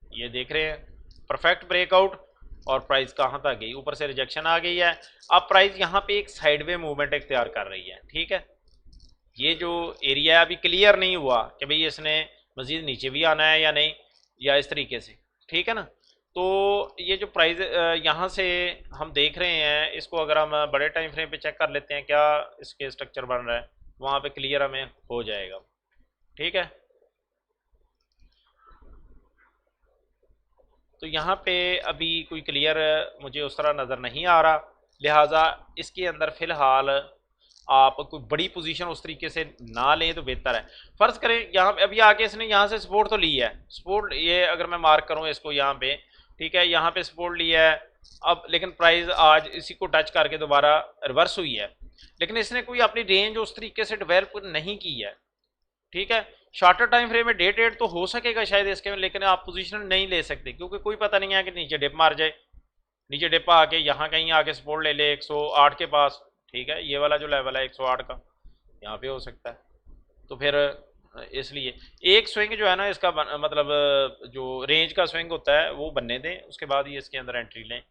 Speaker 1: ये देख रहे हैं परफेक्ट ब्रेकआउट, और प्राइस कहाँ तक गई, ऊपर से रिजेक्शन आ गई है। अब प्राइस यहाँ पे एक साइडवे मूवमेंट इख्तियार कर रही है। ठीक है, ये जो एरिया अभी क्लियर नहीं हुआ कि भाई इसने मजीद नीचे भी आना है या नहीं, या इस तरीके से। ठीक है ना, तो ये जो प्राइस यहाँ से हम देख रहे हैं, इसको अगर हम बड़े टाइम फ्रेम पे चेक कर लेते हैं क्या इसके स्ट्रक्चर बन रहा है, वहाँ पे क्लियर हमें हो जाएगा। ठीक है, तो यहाँ पे अभी कोई क्लियर मुझे उस तरह नज़र नहीं आ रहा, लिहाजा इसके अंदर फ़िलहाल आप कोई बड़ी पोजीशन उस तरीके से ना लें तो बेहतर है। फ़र्ज़ करें यहाँ पे अभी आके इसने यहाँ से सपोर्ट तो ली है, सपोर्ट ये अगर मैं मार्क करूँ इसको यहाँ पे, ठीक है, यहाँ पे सपोर्ट लिया है, अब लेकिन प्राइस आज इसी को टच करके दोबारा रिवर्स हुई है, लेकिन इसने कोई अपनी रेंज उस तरीके से डेवलप नहीं की है। ठीक है, शॉर्टर टाइम फ्रेम में डे ट्रेड तो हो सकेगा शायद इसके में, लेकिन आप पोजीशन नहीं ले सकते क्योंकि कोई पता नहीं है कि नीचे डिप मार जाए, नीचे डिप आके यहाँ कहीं आके सपोर्ट ले ले 108 के पास। ठीक है, ये वाला जो लेवल है 108 का यहाँ पे हो सकता है, तो फिर इसलिए एक स्विंग जो है ना इसका मतलब जो रेंज का स्विंग होता है वो बनने दें, उसके बाद ही इसके अंदर एंट्री लें,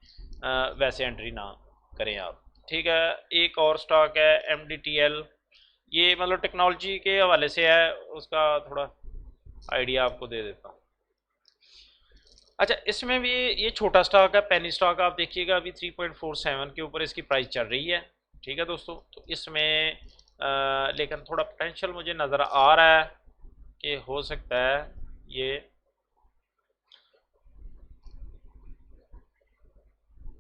Speaker 1: वैसे एंट्री ना करें आप। ठीक है, एक और स्टॉक है MDTL, ये मतलब टेक्नोलॉजी के हवाले से है, उसका थोड़ा आइडिया आपको दे देता हूँ। अच्छा, इसमें भी ये छोटा स्टॉक है, पेनी स्टॉक, आप देखिएगा अभी 3.47 के ऊपर इसकी प्राइस चल रही है। ठीक है दोस्तों, तो इसमें लेकिन थोड़ा पोटेंशियल मुझे नज़र आ रहा है कि हो सकता है ये,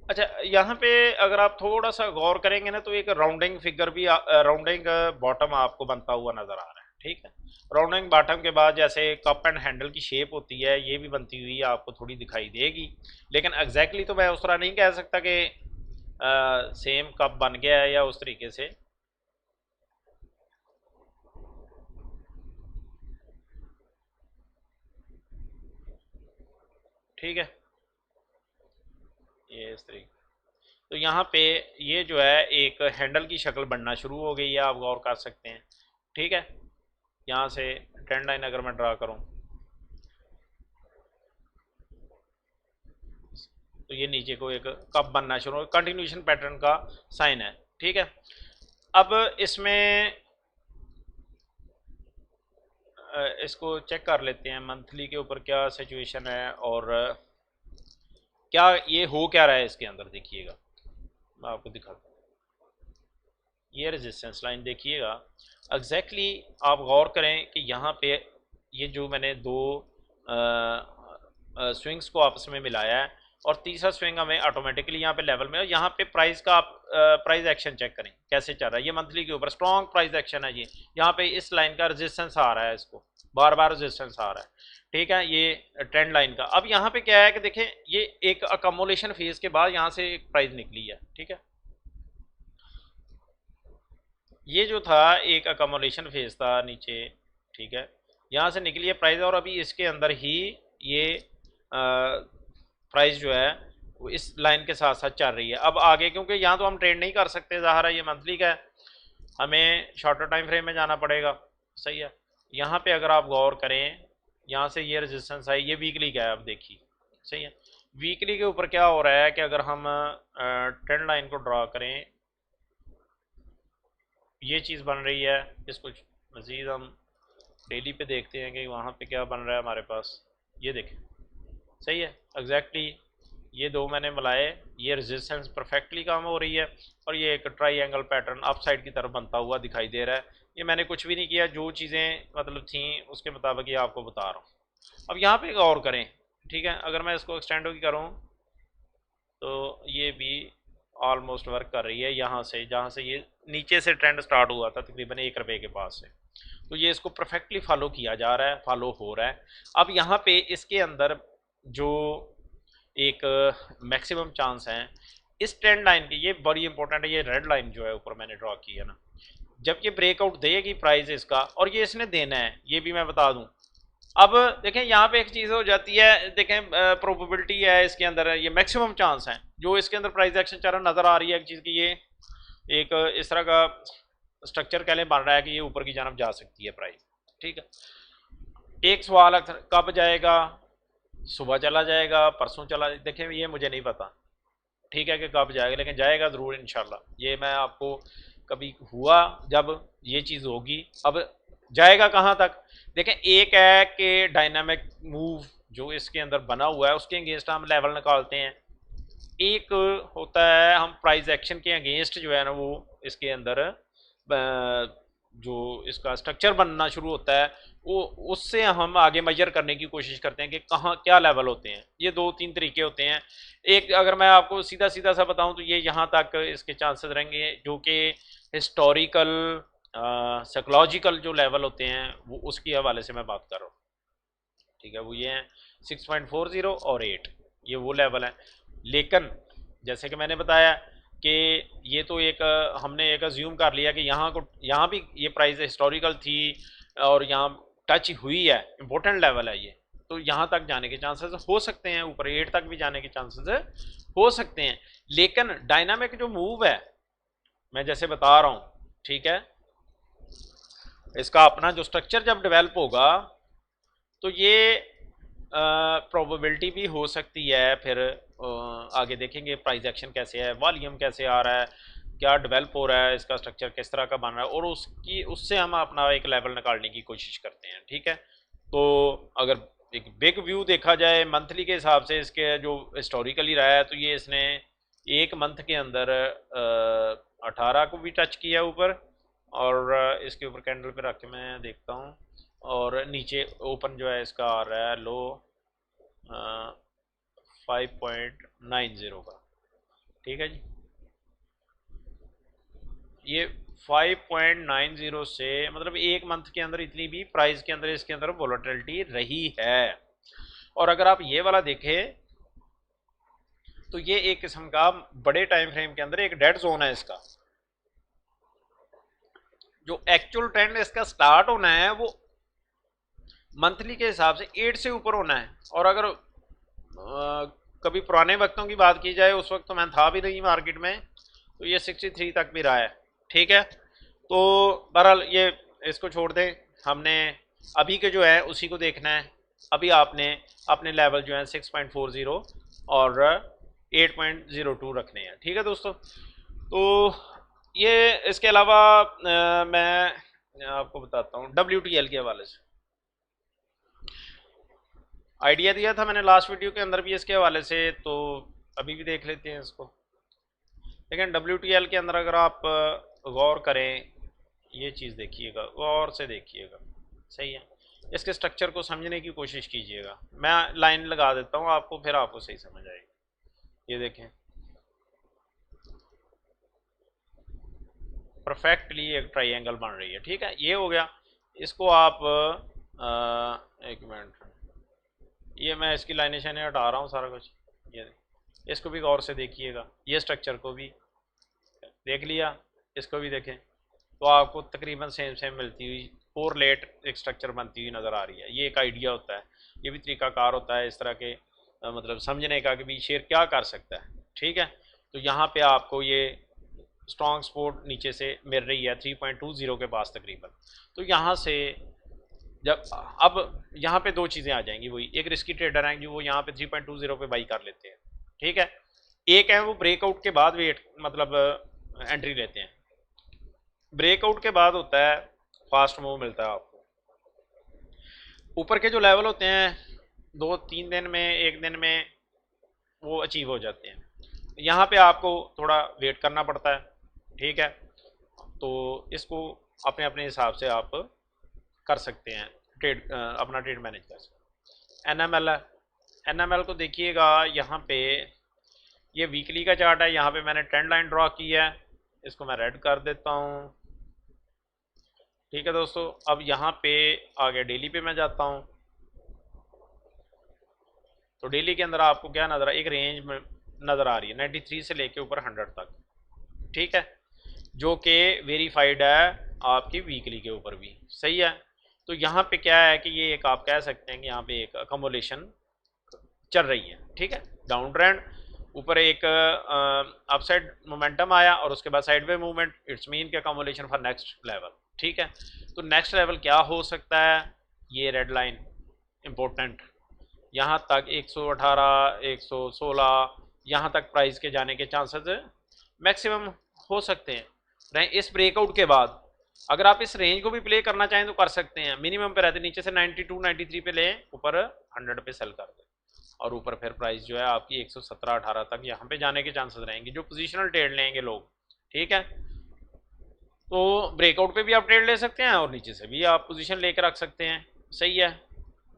Speaker 1: अच्छा यहाँ पे अगर आप थोड़ा सा गौर करेंगे ना तो एक राउंडिंग फिगर भी राउंडिंग बॉटम आपको बनता हुआ नज़र आ रहा है। ठीक है, राउंडिंग बॉटम के बाद जैसे कप एंड हैंडल की शेप होती है, ये भी बनती हुई आपको थोड़ी दिखाई देगी, लेकिन एग्जैक्टली तो मैं उस तरह नहीं कह सकता कि सेम कप बन गया है या उस तरीके से। ठीक है, ये इस तरीके, तो यहाँ पे ये जो है एक हैंडल की शक्ल बनना शुरू हो गई है, आप गौर कर सकते हैं। ठीक है, यहाँ से ट्रेंड लाइन अगर मैं ड्रा करूँ तो ये नीचे को एक कप बनना शुरू, कंटिन्यूशन पैटर्न का साइन है। ठीक है, अब इसमें इसको चेक कर लेते हैं मंथली के ऊपर क्या सिचुएशन है और क्या ये हो क्या रहा है इसके अंदर। देखिएगा मैं आपको दिखाता हूँ, ये रेजिस्टेंस लाइन देखिएगा एग्जैक्टली, आप गौर करें कि यहाँ पे ये जो मैंने दो स्विंग्स को आपस में मिलाया है, और तीसरा स्विंग हमें ऑटोमेटिकली यहाँ पे लेवल में, यहाँ पे प्राइस का आप प्राइस एक्शन चेक करें कैसे चल रहा है, ये मंथली के ऊपर स्ट्रॉन्ग प्राइस एक्शन है। ये यहाँ पे इस लाइन का रेजिस्टेंस आ रहा है, इसको बार बार रेजिस्टेंस आ रहा है। ठीक है, ये ट्रेंड लाइन का। अब यहाँ पे क्या है कि देखें ये एक अकोमोलेशन फेज के बाद यहाँ से एक प्राइस निकली है। ठीक है, ये जो था एक अकोमोलेशन फेज था नीचे। ठीक है, यहाँ से निकली है प्राइस, और अभी इसके अंदर ही ये प्राइस जो है वो इस लाइन के साथ साथ चल रही है। अब आगे क्योंकि यहाँ तो हम ट्रेड नहीं कर सकते, ज़ाहिर है ये मंथली का है, हमें शॉर्टर टाइम फ्रेम में जाना पड़ेगा। सही है, यहाँ पे अगर आप गौर करें, यहाँ से ये रेजिस्टेंस है, ये वीकली का है। अब देखिए, सही है, वीकली के ऊपर क्या हो रहा है कि अगर हम ट्रेंड लाइन को ड्रा करें, ये चीज़ बन रही है, इसको मज़ीद हम डेली पे देखते हैं कि वहाँ पे क्या बन रहा है हमारे पास। ये देखें, सही है, एग्जैक्टली ये दो मैंने मिलाए, ये रेजिस्टेंस परफेक्टली काम हो रही है, और ये एक ट्राइंगल पैटर्न अप साइड की तरफ बनता हुआ दिखाई दे रहा है। ये मैंने कुछ भी नहीं किया, जो चीज़ें मतलब थी उसके मुताबिक ये आपको बता रहा हूँ। अब यहाँ पे गौर करें, ठीक है, अगर मैं इसको एक्सटेंड भी करूँ तो ये भी ऑलमोस्ट वर्क कर रही है। यहाँ से जहाँ से ये नीचे से ट्रेंड स्टार्ट हुआ था तकरीबन 1 रुपये के पास से, तो ये इसको परफेक्टली फॉलो किया जा रहा है, फॉलो हो रहा है। अब यहाँ पे इसके अंदर जो एक मैक्सिमम चांस है इस ट्रेंड लाइन की, ये बड़ी इंपॉर्टेंट है, ये रेड लाइन जो है ऊपर मैंने ड्रॉ की है ना, जब ये ब्रेकआउट देगी प्राइस इसका, और ये इसने देना है, ये भी मैं बता दूं। अब देखें यहाँ पे एक चीज़ हो जाती है, देखें प्रोबेबिलिटी है इसके अंदर, ये मैक्सिमम चांस है जो इसके अंदर प्राइस एक्शन चल रहा नज़र आ रही है एक चीज़ की, ये एक इस तरह का स्ट्रक्चर कह लें बन रहा है कि ये ऊपर की जानब जा सकती है प्राइस। ठीक है, एक सवाल कब जाएगा, सुबह चला जाएगा, परसों चला, देखें ये मुझे नहीं पता, ठीक है, कि कब जाएगा, लेकिन जाएगा ज़रूर इंशाल्लाह। ये मैं आपको कभी हुआ जब ये चीज़ होगी। अब जाएगा कहाँ तक, देखें एक है कि डायनामिक मूव जो इसके अंदर बना हुआ है उसके अगेंस्ट हम लेवल निकालते हैं, एक होता है हम प्राइस एक्शन के अगेंस्ट जो है ना वो इसके अंदर जो इसका स्ट्रक्चर बनना शुरू होता है वो, उससे हम आगे मेजर करने की कोशिश करते हैं कि कहाँ क्या लेवल होते हैं। ये दो तीन तरीके होते हैं। एक अगर मैं आपको सीधा सीधा सा बताऊं तो ये यहाँ तक इसके चांसेस रहेंगे जो कि हिस्टोरिकल साइकोलॉजिकल जो लेवल होते हैं वो उसके हवाले से मैं बात कर रहा हूँ। ठीक है, वो ये हैं 6.40 और 8, ये वो लेवल है। लेकिन जैसे कि मैंने बताया कि ये तो एक हमने एक अज्यूम कर लिया कि यहाँ भी ये प्राइस हिस्टोरिकल थी और यहाँ टच हुई है, इंपॉर्टेंट लेवल है ये, तो यहाँ तक जाने के चांसेस हो सकते हैं, ऊपर 8 तक भी जाने के चांसेस हो सकते हैं। लेकिन डायनामिक जो मूव है मैं जैसे बता रहा हूँ, ठीक है, इसका अपना जो स्ट्रक्चर जब डेवलप होगा तो ये प्रोबेबिलिटी भी हो सकती है। फिर आगे देखेंगे प्राइस एक्शन कैसे है, वॉल्यूम कैसे आ रहा है, क्या डेवलप हो रहा है, इसका स्ट्रक्चर किस तरह का बन रहा है, और उससे हम अपना एक लेवल निकालने की कोशिश करते हैं। ठीक है, तो अगर एक बिग व्यू देखा जाए मंथली के हिसाब से इसके जो हिस्टोरिकली रहा है, तो ये इसने एक मंथ के अंदर 18 को भी टच किया ऊपर, और इसके ऊपर कैंडल पे रख के मैं देखता हूँ, और नीचे ओपन जो है इसका आ रहा है लो 5.90 का। ठीक है जी, ये 5.90 से मतलब एक मंथ के अंदर इतनी भी प्राइस के अंदर इसके अंदर वोलेटिलिटी रही है। और अगर आप ये वाला देखें तो ये एक किस्म का बड़े टाइम फ्रेम के अंदर एक डेड जोन है इसका। जो एक्चुअल ट्रेंड इसका स्टार्ट होना है वो मंथली के हिसाब से 8 से ऊपर होना है। और अगर कभी पुराने वक्तों की बात की जाए उस वक्त तो मैं था भी नहीं मार्केट में, तो ये 63 तक भी रहा है। ठीक है, तो बहरहाल ये इसको छोड़ दें, हमने अभी के जो है उसी को देखना है। अभी आपने अपने लेवल जो है 6.40 और 8.02 रखने हैं। ठीक है दोस्तों, तो ये इसके अलावा मैं आपको बताता हूँ WTL के हवाले से आइडिया दिया था मैंने लास्ट वीडियो के अंदर भी इसके हवाले से, तो अभी भी देख लेते हैं इसको। लेकिन WTL के अंदर अगर आप गौर करें, ये चीज़ देखिएगा, गौर से देखिएगा, सही है, इसके स्ट्रक्चर को समझने की कोशिश कीजिएगा। मैं लाइन लगा देता हूँ आपको, फिर आपको सही समझ आएगी। ये देखें, परफेक्टली एक ट्राइंगल बन रही है। ठीक है, ये हो गया। इसको आप एक मिनट, ये मैं इसकी लाइनेशन हटा रहा हूँ सारा कुछ, ये इसको भी गौर से देखिएगा, ये स्ट्रक्चर को भी देख लिया, इसको भी देखें, तो आपको तकरीबन सेम सेम मिलती हुई कोरिलेट एक स्ट्रक्चर बनती हुई नज़र आ रही है। ये एक आइडिया होता है, ये भी तरीकाकार होता है इस तरह के मतलब समझने का कि भी शेयर क्या कर सकता है। ठीक है, तो यहाँ पे आपको ये स्ट्रॉन्ग सपोर्ट नीचे से मिल रही है 3.20 के पास तकरीबन। तो यहाँ से जब अब यहाँ पे दो चीज़ें आ जाएंगी, वही एक रिस्की ट्रेडर आएंगे वो यहाँ पे 3.20 पे बाई कर लेते हैं। ठीक है, एक है वो ब्रेकआउट के बाद वेट मतलब एंट्री लेते हैं। ब्रेकआउट के बाद होता है फास्ट मूव मिलता है आपको। ऊपर के जो लेवल होते हैं 2-3 दिन में, एक दिन में, वो अचीव हो जाते हैं। यहाँ पे आपको थोड़ा वेट करना पड़ता है, ठीक है। तो इसको अपने अपने हिसाब से आप कर सकते हैं, ट्रेड अपना ट्रेड मैनेज कर सकते हैं। एनएमएल है, एनएमएल को देखिएगा, यहाँ पे ये वीकली का चार्ट है, यहाँ पे मैंने ट्रेंड लाइन ड्रॉ की है, इसको मैं रेड कर देता हूँ, ठीक है दोस्तों। अब यहाँ पे आगे डेली पे मैं जाता हूँ, तो डेली के अंदर आपको क्या नजर, एक रेंज में नजर आ रही है 93 से लेके ऊपर 100 तक, ठीक है, जो कि वेरीफाइड है आपकी वीकली के ऊपर भी, सही है। तो यहाँ पे क्या है कि ये एक आप कह सकते हैं कि यहाँ पे एक अकोमोलेशन चल रही है, ठीक है। डाउन ट्रेंड, ऊपर एक अपसाइड मोमेंटम आया और उसके बाद साइडवे मूवमेंट, इट्स मीन के अकोमोलेशन फॉर नेक्स्ट लेवल, ठीक है। तो नेक्स्ट लेवल क्या हो सकता है, ये रेड लाइन इंपॉर्टेंट, यहाँ तक 118 116 यहाँ तक प्राइस के जाने के चांसेस मैक्सिमम हो सकते हैं। इस ब्रेकआउट के बाद अगर आप इस रेंज को भी प्ले करना चाहें तो कर सकते हैं, मिनिमम पे रहते, नीचे से 92 93 पे लें, ऊपर 100 पे सेल कर दें, और ऊपर फिर प्राइस जो है आपकी 117 18 तक यहाँ पे जाने के चांसेस रहेंगे, जो पोजिशनल ट्रेड लेंगे लोग, ठीक है। तो ब्रेकआउट पे भी आप ट्रेड ले सकते हैं और नीचे से भी आप पोजीशन लेकर रख सकते हैं, सही है।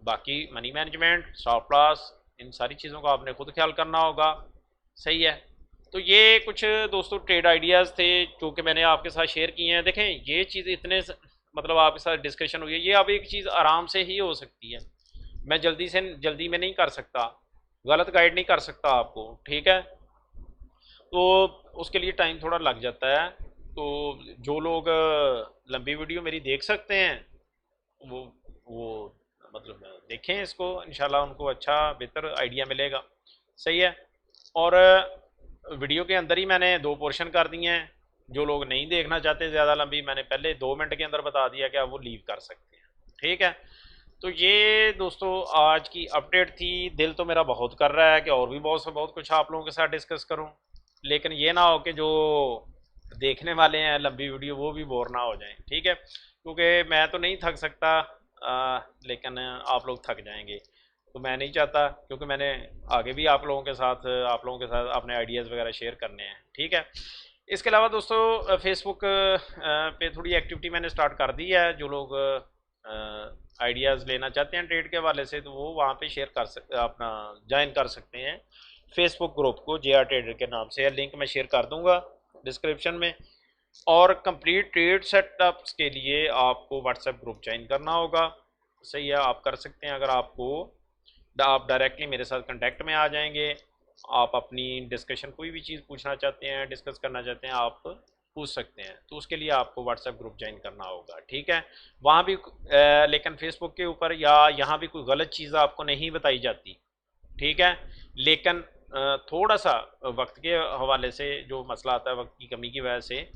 Speaker 1: बाकी मनी मैनेजमेंट, स्टॉप लॉस, इन सारी चीज़ों का आपने खुद ख्याल करना होगा, सही है। तो ये कुछ दोस्तों ट्रेड आइडियाज़ थे जो कि मैंने आपके साथ शेयर किए हैं। देखें ये चीज़ इतने मतलब आपके साथ डिस्कशन हुई है, ये अब एक चीज़ आराम से ही हो सकती है, मैं जल्दी में नहीं कर सकता, गलत गाइड नहीं कर सकता आपको, ठीक है। तो उसके लिए टाइम थोड़ा लग जाता है। तो जो लोग लंबी वीडियो मेरी देख सकते हैं वो वो मतलब देखें इसको, इंशाल्लाह उनको अच्छा बेहतर आइडिया मिलेगा, सही है। और वीडियो के अंदर ही मैंने दो पोर्शन कर दिए हैं, जो लोग नहीं देखना चाहते ज़्यादा लंबी, मैंने पहले 2 मिनट के अंदर बता दिया कि आप वो लीव कर सकते हैं, ठीक है। तो ये दोस्तों आज की अपडेट थी। दिल तो मेरा बहुत कर रहा है कि और भी बहुत कुछ आप लोगों के साथ डिस्कस करूं, लेकिन ये ना हो कि जो देखने वाले हैं लंबी वीडियो वो भी बोर ना हो जाएं, ठीक है, क्योंकि मैं तो नहीं थक सकता, लेकिन आप लोग थक जाएंगे, तो मैं नहीं चाहता, क्योंकि मैंने आगे भी आप लोगों के साथ अपने आइडियाज़ वगैरह शेयर करने हैं, ठीक है। इसके अलावा दोस्तों फेसबुक पे थोड़ी एक्टिविटी मैंने स्टार्ट कर दी है, जो लोग आइडियाज़ लेना चाहते हैं ट्रेड के हवाले से, तो वो वहाँ पे शेयर कर सकते, अपना ज्वाइन कर सकते हैं फेसबुक ग्रुप को, JR ट्रेडर के नाम से है, लिंक मैं शेयर कर दूंगा डिस्क्रिप्शन में। और कंप्लीट ट्रेड सेटअप्स के लिए आपको व्हाट्सएप ग्रुप ज्वाइन करना होगा, सही है, आप कर सकते हैं। अगर आपको आप डायरेक्टली मेरे साथ कांटेक्ट में आ जाएंगे, आप अपनी डिस्कशन कोई भी चीज़ पूछना चाहते हैं, डिस्कस करना चाहते हैं, आप पूछ सकते हैं, तो उसके लिए आपको व्हाट्सएप ग्रुप ज्वाइन करना होगा, ठीक है। वहाँ भी लेकिन फेसबुक के ऊपर या यहाँ भी कोई गलत चीज़ आपको नहीं बताई जाती, ठीक है, लेकिन थोड़ा सा वक्त के हवाले से जो मसला आता है, वक्त की कमी की वजह से,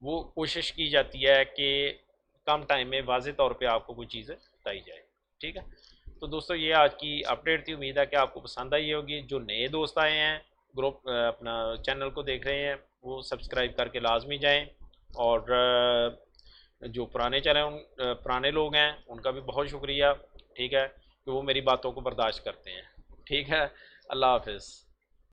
Speaker 1: वो कोशिश की जाती है कि कम टाइम में वाज़े तौर पे आपको कोई चीज़ें बताई जाए, ठीक है। तो दोस्तों ये आज की अपडेट थी, उम्मीद है कि आपको पसंद आई होगी। जो नए दोस्त आए हैं ग्रुप अपना चैनल को देख रहे हैं, वो सब्सक्राइब करके लाजमी जाएं, और जो पुराने लोग हैं उनका भी बहुत शुक्रिया, ठीक है, कि वो मेरी बातों को बर्दाश्त करते हैं, ठीक है। अल्लाह हाफिज़।